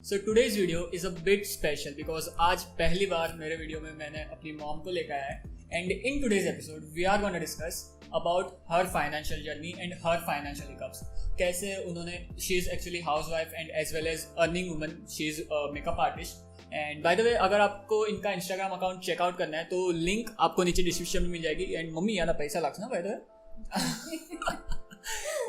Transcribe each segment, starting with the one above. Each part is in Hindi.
So today's video is a bit special because आज पहली बार मेरे वीडियो में मैंने अपनी मॉम को लेकर आया है and in today's episode we are going to discuss about her financial journey and her financial hiccups. कैसे उन्होंने she is actually housewife and as well as earning woman, she is a makeup artist. And by the way अगर आपको इनका इंस्टाग्राम अकाउंट चेकआउट करना है तो लिंक आपको नीचे डिस्क्रिप्शन में मिल जाएगी. एंड मम्मी यार पैसा लगना by the way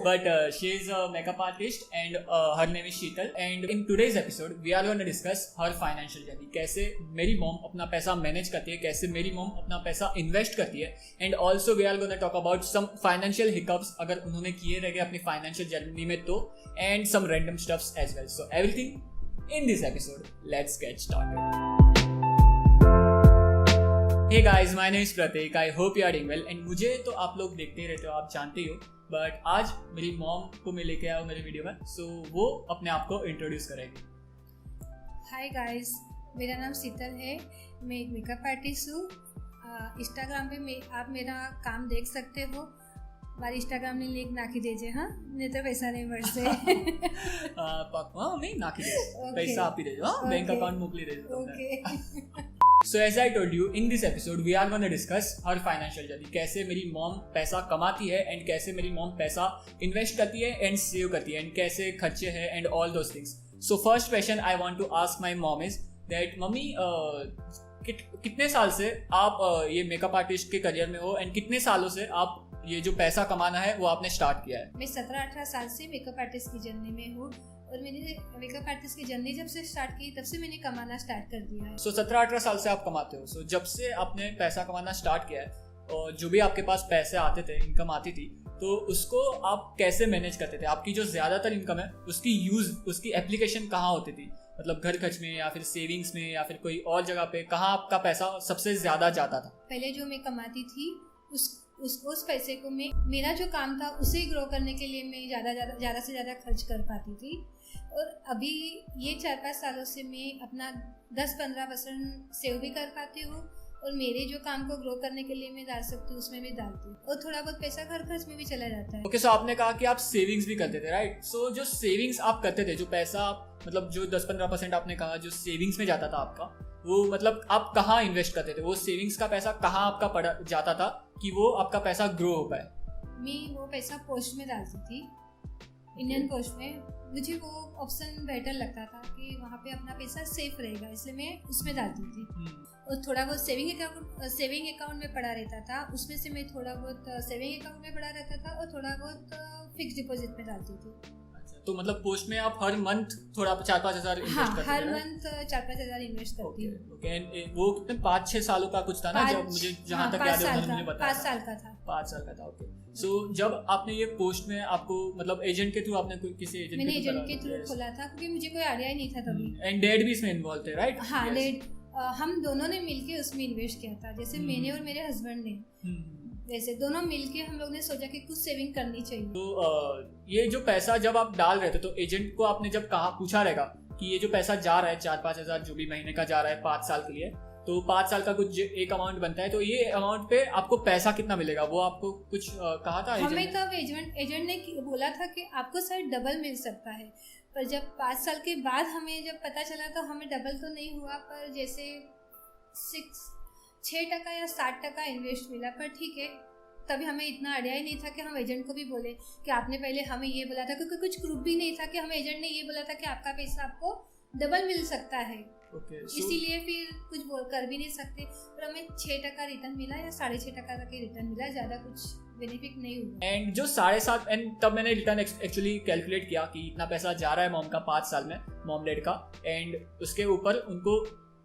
but she is a makeup artist and her name is Sheetal. And in today's episode we are going to discuss her financial journey. कैसे मेरी मॉम अपना पैसा मैनेज करती है, कैसे मेरी मॉम अपना पैसा इन्वेस्ट करती है. And also we are going to talk about some financial hiccups अगर उन्होंने किए रह गए अपनी फाइनेंशियल जर्नी में तो, and some random stuffs as well. So everything in this episode. Let's get started. Hey guys, my name is Pratik. I hope you are doing well. And मुझे तो आप लोग देखते ही रहते हो, आप जानते ही हो. बट आज मेरी मॉम को मैं लेके आया हूँ मेरे वीडियो में, सो वो अपने आप को इंट्रोड्यूस करेगी. हाय गाइस, मेरा नाम शीतल है. मैं एक मेकअप आर्टिस्ट हूँ. इंस्टाग्राम पे आप मेरा काम देख सकते हो. મારી ઇન્સ્ટાગ્રામની લિંક નાખી દેજે. હા, નહીં તો પૈસા નહીં મળશે. પાક્કું હા, નહીં નાખી દેજો, પૈસા આપી દેજો. હા, બેંક અકાઉન્ટ મોકલી દેજો. Okay. So as I told you, in this episode we are going to discuss her financial journey. कैसे मेरी मॉम पैसा कमाती है एंड कैसे मेरी मॉम पैसा इन्वेस्ट करती है एंड सेव करती है एंड कैसे खर्चे हैं and all those things. So first question I want to ask my mom is that मम्मी कितने साल से आप ये मेकअप आर्टिस्ट के करियर में हो एंड कितने सालों से आप ये जो पैसा कमाना है वो आपने स्टार्ट किया है? मैं 17-18 साल से मेकअप आर्टिस्ट की जर्नी में हूँ और मैंने मेकअप आर्टिस्ट की जर्नी जब से स्टार्ट की तब से मैंने कमाना स्टार्ट कर दिया है. सो 17-18 साल से आप कमाते हो. सो जब से आपने पैसा कमाना स्टार्ट किया है और जो भी आपके पास पैसे आते थे, इनकम आती थी, तो उसको आप कैसे मैनेज करते थे? आपकी जो ज़्यादातर इनकम है उसकी एप्लीकेशन कहाँ होती थी? मतलब घर खर्च में या फिर सेविंग्स में या फिर कोई और जगह पे कहाँ आपका पैसा सबसे ज़्यादा जाता था? पहले जो मैं कमाती थी उस पैसे को मैं मेरा जो काम था उसे ग्रो करने के लिए मैं ज़्यादा से ज़्यादा खर्च कर पाती थी. और अभी ये 4-5 सालों से मैं अपना 10-15% सेव भी कर पाती हूँ और मेरे जो काम को ग्रो करने के लिए मैं डाल सकती हूँ उसमें मैं डालती हूँ और थोड़ा बहुत पैसा घर खर्च में भी चला जाता है. ओके, सो आपने कहा कि आप सेविंग्स भी करते थे, राइट? सो जो सेविंग्स आप करते थे, जो पैसा मतलब जो 10-15% आपने कहा जो सेविंग्स में जाता था आपका, वो मतलब आप कहाँ इन्वेस्ट करते थे? वो सेविंग्स का पैसा कहाँ आपका पड़ा जाता था कि वो आपका पैसा ग्रो हो पाए? मैं वो पैसा पोस्ट में डालती थी, इंडियन पोस्ट में. मुझे वो ऑप्शन बेटर लगता था कि वहाँ पे अपना पैसा सेफ रहेगा, इसलिए मैं उसमें डालती थी. और थोड़ा बहुत सेविंग अकाउंट में पड़ा रहता था, उसमें से मैं थोड़ा बहुत सेविंग अकाउंट में पड़ा रहता था और थोड़ा बहुत फिक्स डिपॉजिट में डालती थी. तो मतलब पोस्ट में आप हर मंथ थोड़ा 4-5 हज़ार इन्वेस्ट करते थे? हर मंथ 4-5 हज़ार इन्वेस्ट करती हूँ. ओके. वो कितने 5-6 सालों का कुछ था ना, जब मुझे जहाँ तक याद है उन्होंने मुझे बताया 5 साल का था. 5 साल का था. ओके. सो जब आपने ये पोस्ट में आपको मतलब एजेंट के थ्रू आपने किसी एजेंट मैंने एजेंट के थ्रू खोला था क्योंकि मुझे कोई आइडिया ही नहीं था तभी. एंड डैड भी इसमें इन्वॉल्व थे, राइट? हाँ, डैड हम दोनों ने मिलके उसमें इन्वेस्ट किया था. जैसे मैंने और मेरे हस्बैंड ने वैसे दोनों मिलके हम लोग ने सोचा कि कुछ सेविंग करनी चाहिए. तो ये जो पैसा जब आप डाल रहे थे तो एजेंट को आपने जब कहा पूछा रहेगा कि ये जो पैसा जा रहा है 4-5 हज़ार जो भी महीने का जा रहा है 5 साल के लिए, तो 5 साल का कुछ एक अमाउंट बनता है, तो ये अमाउंट पे आपको पैसा कितना मिलेगा? वो आपको कुछ कहा था हमें तब एजेंट ने बोला था कि आपको शायद डबल मिल सकता है. पर जब 5 साल के बाद हमें जब पता चला तो हमें डबल तो नहीं हुआ, पर जैसे 6% या 7% इन्वेस्ट मिला. पर ठीक है, तभी हमें इतना आइडिया ही नहीं था कि हम एजेंट को भी बोले कि आपने पहले हमें ये बोला था, क्योंकि कुछ प्रूफ भी नहीं था कि हमें एजेंट ने ये बोला था कि आपका पैसा आपको डबल मिल सकता है. इसीलिए फिर कुछ कर भी नहीं सकते. पर हमें 6% रिटर्न मिला या 6.5% का रिटर्न मिला, ज़्यादा कुछ बेनिफिट नहीं हुआ. एंड जो 7.5 एंड तब मैंने रिटर्न एक्चुअली कैलकुलेट किया कि इतना पैसा जा रहा है मॉम का 5 साल में, मॉम डैड का, एंड उसके ऊपर उनको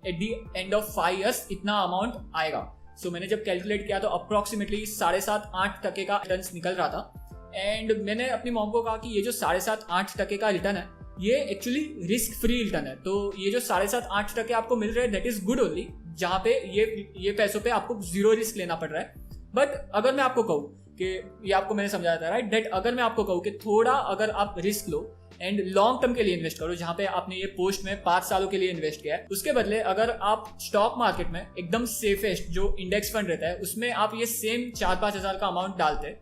at the end of 5 years इतना अमाउंट आएगा. सो मैंने जब कैलकुलेट किया तो अप्रॉक्सीमेटली 7.5-8% का रिटर्न निकल रहा था. एंड मैंने अपनी मॉम को कहा कि ये जो 7.5-8% का रिटर्न है ये एक्चुअली रिस्क फ्री रिटर्न है. तो ये जो 7.5-8% आपको मिल रहे हैं दैट इज गुड ओनली, जहाँ पे ये पैसों पे आपको 0 रिस्क लेना पड़ रहा है. बट अगर मैं आपको कहूँ कि ये आपको मैंने समझाया था, राइट, दैट अगर मैं आपको कहूँ कि थोड़ा अगर आप risk low and long term के लिए इन्वेस्ट करो, जहाँ पे आपने ये पोस्ट में 5 सालों के लिए इन्वेस्ट किया है, उसके बदले अगर आप स्टॉक मार्केट में एकदम सेफेस्ट जो इंडेक्स फंड रहता है उसमें आप ये सेम 4-5 हज़ार का अमाउंट डालते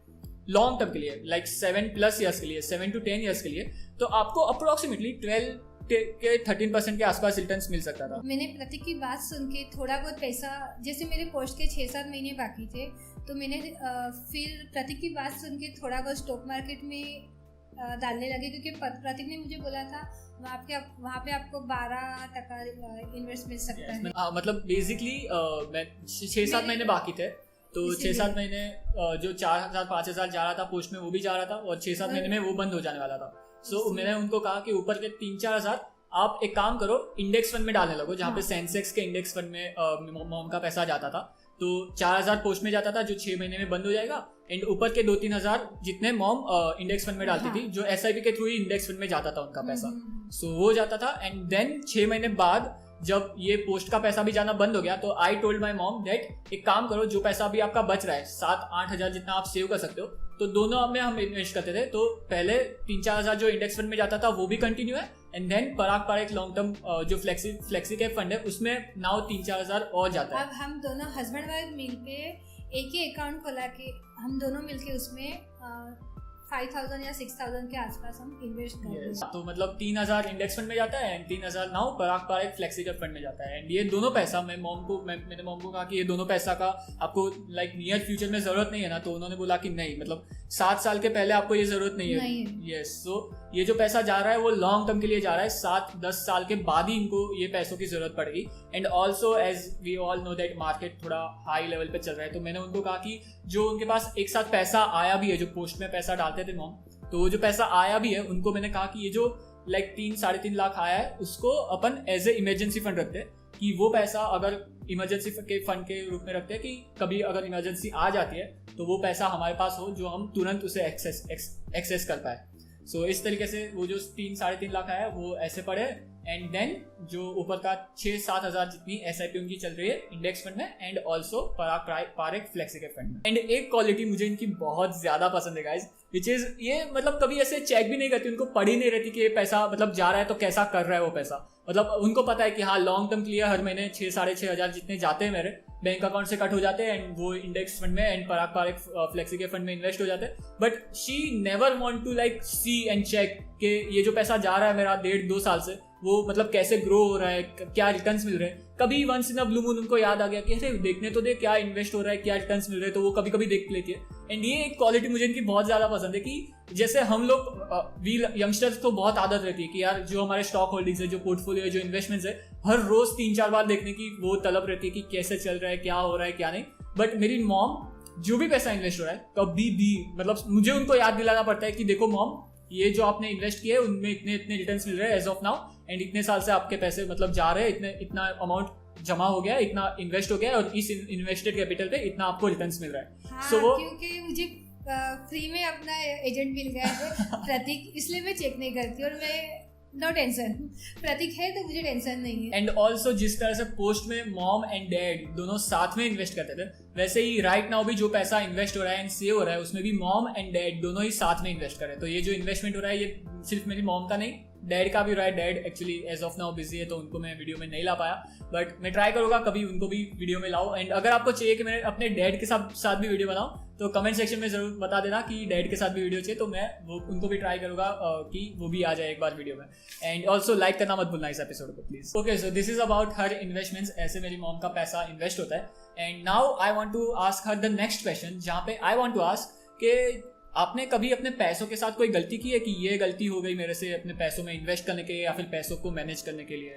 लॉन्ग टर्म के लिए, लाइक 7+ years के लिए, 7 to 10 years के लिए, तो आपको अप्रोक्सीमेटली के 13% के आसपास रिटर्न्स मिल सकता था। मैंने प्रतीक की बात सुन के थोड़ा बहुत पैसा, जैसे मेरे पोस्ट के 6-7 महीने बाकी थे, तो मैंने फिर प्रतीक की बात सुन के थोड़ा बहुत स्टॉक मार्केट में डालने लगे, क्योंकि प्रतीक ने मुझे बोला था वहाँ पे आपको 12% इन्वेस्ट मिल सकता है। मतलब बेसिकली मैं 6-7 महीने बाकी थे, तो 6-7 महीने जो 4,000-5,000 जा रहा था पोस्ट में वो भी जा रहा था, और 6-7 महीने में वो बंद हो जाने वाला था। सो मैंने उनको कहा कि ऊपर के 3-4 हज़ार आप एक काम करो, इंडेक्स फंड में डालने लगो, जहाँ पे सेंसेक्स के इंडेक्स फंड में मॉम का पैसा जाता था। तो 4,000 पोस्ट में जाता था जो 6 महीने में बंद हो जाएगा, एंड ऊपर के 2-3 हज़ार जितने मॉम इंडेक्स फंड में डालती थी, जो SIP के थ्रू ही इंडेक्स फंड में जाता था उनका पैसा, सो वो जाता था। एंड देन 6 महीने बाद जब ये पोस्ट का पैसा भी जाना बंद हो गया, तो I told my mom that एक काम करो, जो पैसा अभी आपका बच रहा है 7-8 हज़ार जितना आप सेव कर सकते हो, तो दोनों में हम इन्वेस्ट करते थे। तो पहले 3-4 हज़ार जो इंडेक्स फंड में जाता था वो भी कंटिन्यू है, and then Parag Parekh long term जो फ्लेक्सी कैप फंड है उसमें नाउ 3-4 हज़ार और जाता है। अब हम दोनों हस्बैंड वाइफ मिलके एक ही अकाउंट खोला के हम दोनों मिलके उसमें 5,000 या 6,000 के आसपास हम इन्वेस्ट करते हैं। तो मतलब 3,000 इंडेक्स फंड में जाता है and 3,000 now Parag Parekh flexi cap fund में जाता है। एंड ये दोनों पैसा मैंने मॉम को कहा कि ये दोनों पैसा का आपको लाइक नियर फ्यूचर में जरूरत नहीं है ना, तो उन्होंने बोला कि नहीं, मतलब 7 साल के पहले आपको ये जरूरत नहीं है। यस, सो ये जो पैसा जा रहा है वो लॉन्ग टर्म के लिए जा रहा है, 7-10 साल के बाद ही इनको ये पैसों की जरूरत पड़ेगी। And also as we all know that market थोड़ा हाई लेवल पे चल रहा है, तो मैंने उनको कहा कि जो उनके पास एक साथ पैसा आया भी है, जो पोस्ट में पैसा डालते थे मॉम, तो वो जो पैसा आया भी है उनको मैंने कहा कि ये जो लाइक 3-3.5 लाख आया है उसको अपन एज ए इमरजेंसी फंड रखते हैं, कि वो पैसा अगर इमरजेंसी के फंड के रूप में रखते हैं कि कभी अगर इमरजेंसी आ जाती है तो वो पैसा हमारे पास हो जो हम तुरंत उसे एक्सेस कर पाए। सो इस तरीके से वो जो 3-3.5 लाख आया वो ऐसे पड़े, एंड देन जो ऊपर का 6-7 हज़ार जितनी SIP उनकी चल रही है इंडेक्स फंड में, and also Parag Parekh flexi cap fund में। एंड एक क्वालिटी मुझे इनकी बहुत ज्यादा पसंद है गाइज, विच इज ये मतलब कभी ऐसे चेक भी नहीं करती, उनको पड़ी नहीं रहती कि ये पैसा मतलब जा रहा है तो कैसा कर रहा है वो पैसा, मतलब उनको पता है कि हाँ लॉन्ग टर्म के लिए हर महीने 6-6.5 हज़ार जितने जाते हैं मेरे बैंक अकाउंट से कट हो जाते हैं, एंड वो इंडेक्स फंड में एंड पराग पारेख फ्लेक्सी के फंड में इन्वेस्ट हो जाते हैं। But she never want to like see and check कि ये जो पैसा जा रहा है मेरा 1.5-2 साल से वो मतलब कैसे ग्रो हो रहा है, क्या रिटर्न्स मिल रहे हैं। कभी once in a blue moon उनको याद आ गया कि अरे देखने तो दे क्या इन्वेस्ट हो रहा है, क्या रिटर्न्स मिल रहे हैं, तो वो कभी कभी देख लेती है। एंड ये एक क्वालिटी मुझे इनकी बहुत ज्यादा पसंद है कि जैसे हम लोग वी यंगस्टर्स को बहुत आदत रहती है कि यार जो हमारे स्टॉक होल्डिंग्स है, जो पोर्टफोलियो है, जो इन्वेस्टमेंट्स है, हर रोज 3-4 बार देखने की वो तलब रहती है कि कैसे चल रहा है, क्या हो रहा है, क्या नहीं। बट मेरी मॉम जो भी पैसा इन्वेस्ट हो रहा है कभी भी मतलब मुझे उनको याद दिलाना पड़ता है कि देखो मॉम ये जो आपने इन्वेस्ट किया है उनमें इतने रिटर्न्स मिल रहे हैं एज ऑफ नाउ, एंड इतने साल से आपके पैसे मतलब जा रहे हैं, इतना अमाउंट जमा हो गया, इतना इन्वेस्ट हो गया, और इस इन्वेस्टेड कैपिटल पे इतना आपको रिटर्न्स मिल रहा है। हाँ, वो क्योंकि मुझे फ्री में अपना एजेंट मिल गया है प्रतीक, इसलिए मैं चेक नहीं करती, और मैं नो टेंशन, प्रतीक है तो मुझे टेंशन नहीं है। एंड ऑल्सो जिस तरह से पोस्ट में मॉम एंड डैड दोनों साथ में इन्वेस्ट करते थे, वैसे ही राइट नाउ भी जो पैसा इन्वेस्ट हो रहा है एंड सेव हो रहा है उसमें भी मॉम एंड डैड दोनों ही साथ में इन्वेस्ट कर रहे हैं। तो ये जो इन्वेस्टमेंट हो रहा है ये सिर्फ मेरी मॉम का नहीं, डैड का भी रहा है। Dad actually as of now busy है तो उनको मैं वीडियो में नहीं ला पाया, बट मैं ट्राई करूंगा कभी उनको भी वीडियो में लाऊं। एंड अगर आपको चाहिए कि मैं अपने डैड के साथ भी वीडियो बनाऊं तो कमेंट सेक्शन में जरूर बता देना कि डैड के साथ भी वीडियो चाहिए, तो मैं वो उनको भी ट्राई करूंगा कि वो भी आ जाए एक बार वीडियो में। एंड ऑल्सो लाइक करना मत भूलना इस एपिसोड को please. Okay, so this is about her investments, ऐसे मेरी मॉम का पैसा इन्वेस्ट होता है। And now I want to ask her the next question, जहाँ पे आई वांट टू आस्क कि आपने कभी अपने पैसों के साथ कोई गलती की है कि ये गलती हो गई मेरे से अपने पैसों में इन्वेस्ट करने के या फिर पैसों को मैनेज करने के लिए?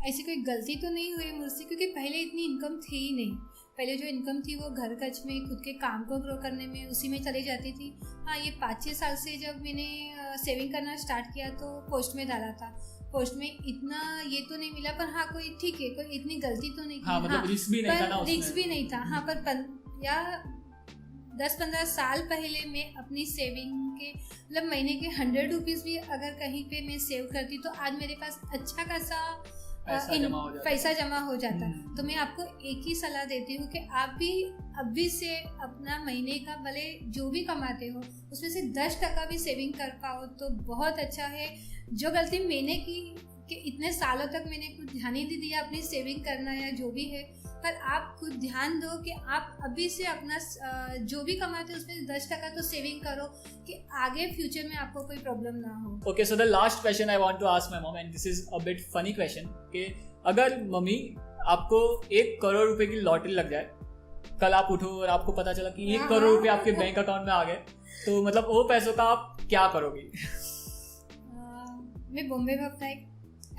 ऐसी कोई गलती तो नहीं हुई मुझसे, क्योंकि पहले इतनी इनकम थी ही नहीं। पहले जो इनकम थी वो घर खर्च में, खुद के काम को ग्रो करने में, उसी में चली जाती थी। हाँ, ये 5-6 साल से जब मैंने सेविंग करना स्टार्ट किया तो पोस्ट में डाला था। पोस्ट में इतना ये तो नहीं मिला, पर हाँ कोई ठीक है, कोई इतनी गलती तो नहीं की। हाँ, मतलब रिस्क भी नहीं था ना उसमें। रिस्क भी नहीं था, हाँ, पर या 10-15 साल पहले मैं अपनी सेविंग के मतलब महीने के 100 रुपीज़ भी अगर कहीं पे मैं सेव करती तो आज मेरे पास अच्छा खासा पैसा जमा हो जाता। तो मैं आपको एक ही सलाह देती हूँ कि आप भी अभी से अपना महीने का भले जो भी कमाते हो उसमें से 10% भी सेविंग कर पाओ तो बहुत अच्छा है। जो गलती मैंने की कि इतने सालों तक मैंने कुछ ध्यान ही नहीं दिया अपनी सेविंग करना या जो भी है, पर आप खुद ध्यान दो कि आप अभी से अपना जो भी कमाते हो उसमें 10% तो सेविंग करो कि आगे फ्यूचर में आपको कोई प्रॉब्लम ना हो. Okay, so the last question I want to ask my mom, and this is a bit funny question, कि अगर मम्मी आपको 1 करोड़ रुपए की लॉटरी लग जाए, कल आप उठो और आपको पता चला कि 1 करोड़ रुपए आपके बैंक अकाउंट में आ गए, तो मतलब वो पैसों का आप क्या करोगी? मैं बॉम्बे में अपना एक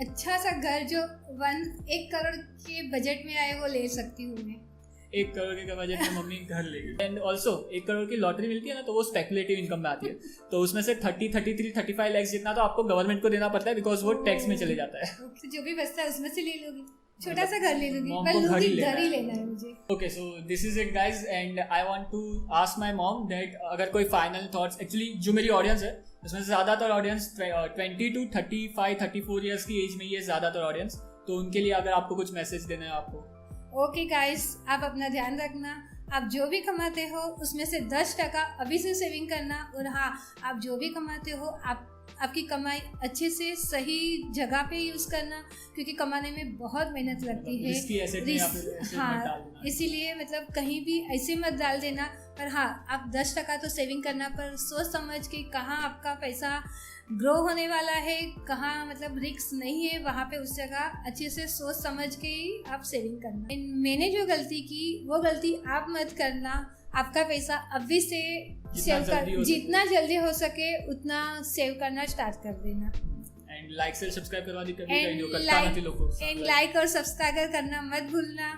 अच्छा सा घर जो 1 करोड़ के बजट में आए वो ले सकती हूँ मैं. 1 करोड़ के बजट में मम्मी घर लेगी. एंड ऑल्सो 1 करोड़ की लॉटरी मिलती है ना, तो वो स्पेकुलेटिव इनकम में आती है, तो उसमें से 35 लाख जितना तो आपको गवर्नमेंट को देना पड़ता है, बिकॉज वो टैक्स में चले जाता है. तो जो भी बचता है उसमें से ले लूंगी, छोटा सा घर ले लूंगी, मॉम पर को घर ही घर ही लेना है मुझे. Okay, so this is it guys, and I want to ask my mom that अगर कोई फाइनल थॉट्स, एक्चुअली जो मेरी ऑडियंस है उसमें से ज़्यादातर ऑडियंस 20 to 34 ईयर्स की एज में ही है ज़्यादातर ऑडियंस, तो उनके लिए अगर आपको कुछ मैसेज देना है आपको. ओके गाइस, आप अपना ध्यान रखना, आप जो भी कमाते हो उसमें से 10% अभी से सेविंग करना, और हाँ, आप जो भी कमाते हो आपकी कमाई अच्छे से सही जगह पे यूज़ करना, क्योंकि कमाने में बहुत मेहनत लगती है. हाँ, इसीलिए मतलब कहीं भी ऐसे मत डाल देना, पर हाँ, आप 10% तो सेविंग करना, पर सोच समझ के कहाँ आपका पैसा ग्रो होने वाला है, कहाँ मतलब रिस्क नहीं है, वहाँ पे उस जगह अच्छे से सोच समझ के ही आप सेविंग करना. मैंने जो गलती की वो गलती आप मत करना. आपका पैसा अभी से सेव कर, जितना जल्दी हो सके उतना सेव करना स्टार्ट कर देना. एंड लाइक से सब्सक्राइब करवा दी कभी वीडियो करता नहीं लोगों को. एंड लाइक और सब्सक्राइब करना मत भूलना.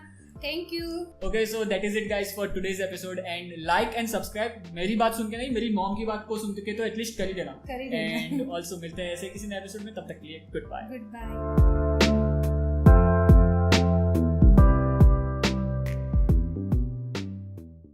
Thank you. Okay, so that is it guys for today's episode, and like and subscribe. मेरी बात सुन के नहीं, मेरी मॉम की बात को सुन के तो एटलीस्ट कर ही देना. एंड ऑल्सो मिलते हैं ऐसे किसी नए एपिसोड में, तब तक के लिए गुड बाय.